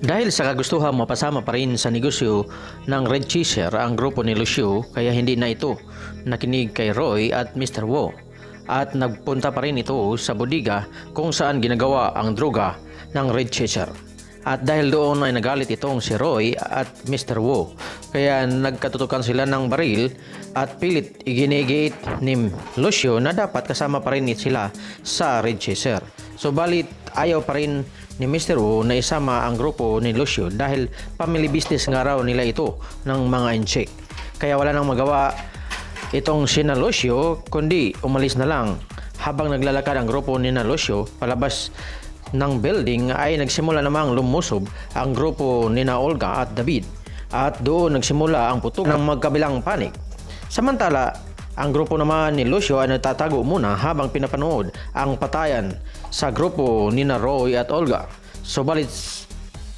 Dahil sa kagustuhan mapasama pa rin sa negosyo ng Red Chaser ang grupo ni Lucio, kaya hindi na ito nakinig kay Roy at Mr. Wo at nagpunta pa rin ito sa bodega kung saan ginagawa ang droga ng Red Chaser. At dahil doon ay nagalit itong si Roy at Mr. Wo, kaya nagkatutukan sila ng baril at pilit iginigit ni Lucio na dapat kasama pa rin sila sa Red Chaser. So balit ayaw pa rin ni Mr. Wu na isama ang grupo ni Lucio dahil family business nga raw nila ito ng mga incheck. Kaya wala nang magawa itong sina Lucio kundi umalis na lang. Habang naglalakad ang grupo ni Lucio palabas ng building ay nagsimula namang lumusob ang grupo ni Olga at David at doon nagsimula ang putok ng magkabilang panik. Samantala, ang grupo naman ni Lucio ay nagtatago muna habang pinapanood ang patayan sa grupo ni Roy at Olga. Subalit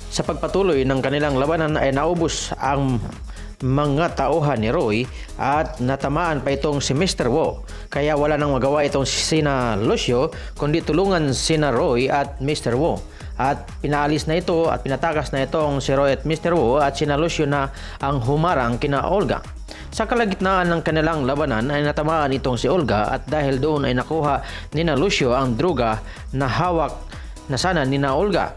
sa pagpatuloy ng kanilang labanan ay naubos ang mga tauhan ni Roy at natamaan pa itong si Mr. Wo. Kaya wala nang magawa itong sina Lucio kundi tulungan sina Roy at Mr. Wo. At pinaalis na ito at pinatakas na itong si Roy at Mr. Wo at sina Lucio na ang humarang kina Olga. Sa kalagitnaan ng kanilang labanan ay natamaan itong si Olga at dahil doon ay nakuha ni Lucio ang droga na hawak na sana ni Olga.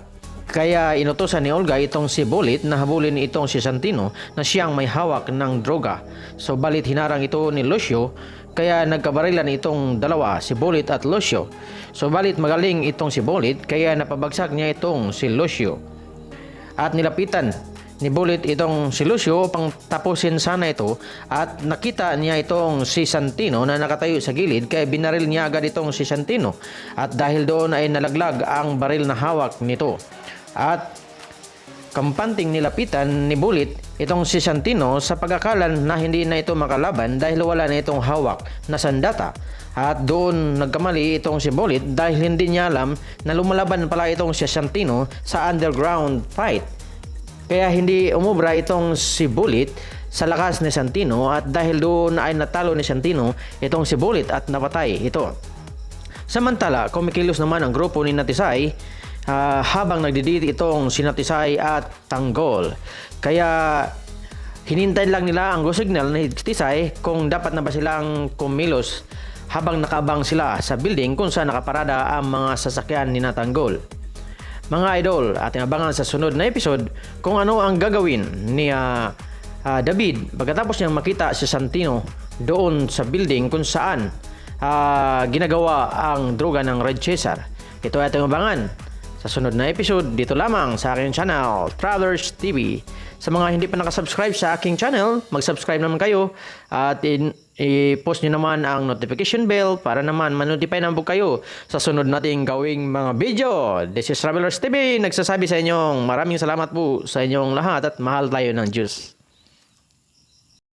Kaya inutusan ni Olga itong si Bullet na habulin itong si Santino na siyang may hawak ng droga. So balit hinarang ito ni Lucio kaya nagkabarilan itong dalawa, si Bullet at Lucio. So balit magaling itong si Bullet kaya napabagsak niya itong si Lucio. At nilapitan ni Bullet itong si Lucio upang tapusin sana ito at nakita niya itong si Santino na nakatayo sa gilid kaya binaril niya agad itong si Santino at dahil doon ay nalaglag ang baril na hawak nito at kampanting nilapitan ni Bullet itong si Santino sa pag-akalan na hindi na ito makalaban dahil wala na itong hawak na sandata at doon nagkamali itong si Bullet dahil hindi niya alam na lumalaban pala itong si Santino sa underground fight. Kaya hindi umubra itong si Bullet sa lakas ni Santino at dahil doon ay natalo ni Santino itong si Bullet at napatay ito. Samantala, kumikilos naman ang grupo ni Tisay habang nagdidiri itong si Tisay at Tanggol. Kaya hinintay lang nila ang go signal ni Tisay kung dapat na ba silang kumilos habang nakaabang sila sa building kung saan nakaparada ang mga sasakyan ni Tanggol. Mga idol, ating abangan sa sunod na episode kung ano ang gagawin ni David pagkatapos niyang makita si Santino doon sa building kung saan ginagawa ang droga ng Red Chaser. Ito ay ating abangan sa sunod na episode dito lamang sa aking channel, Travelers TV. Sa mga hindi pa nakasubscribe sa aking channel, mag-subscribe naman kayo at i-post nyo naman ang notification bell para naman ma-notify naman po kayo sa sunod nating gawing mga video. This is Travelers TV, nagsasabi sa inyong maraming salamat po sa inyong lahat at mahal tayo ng Diyos.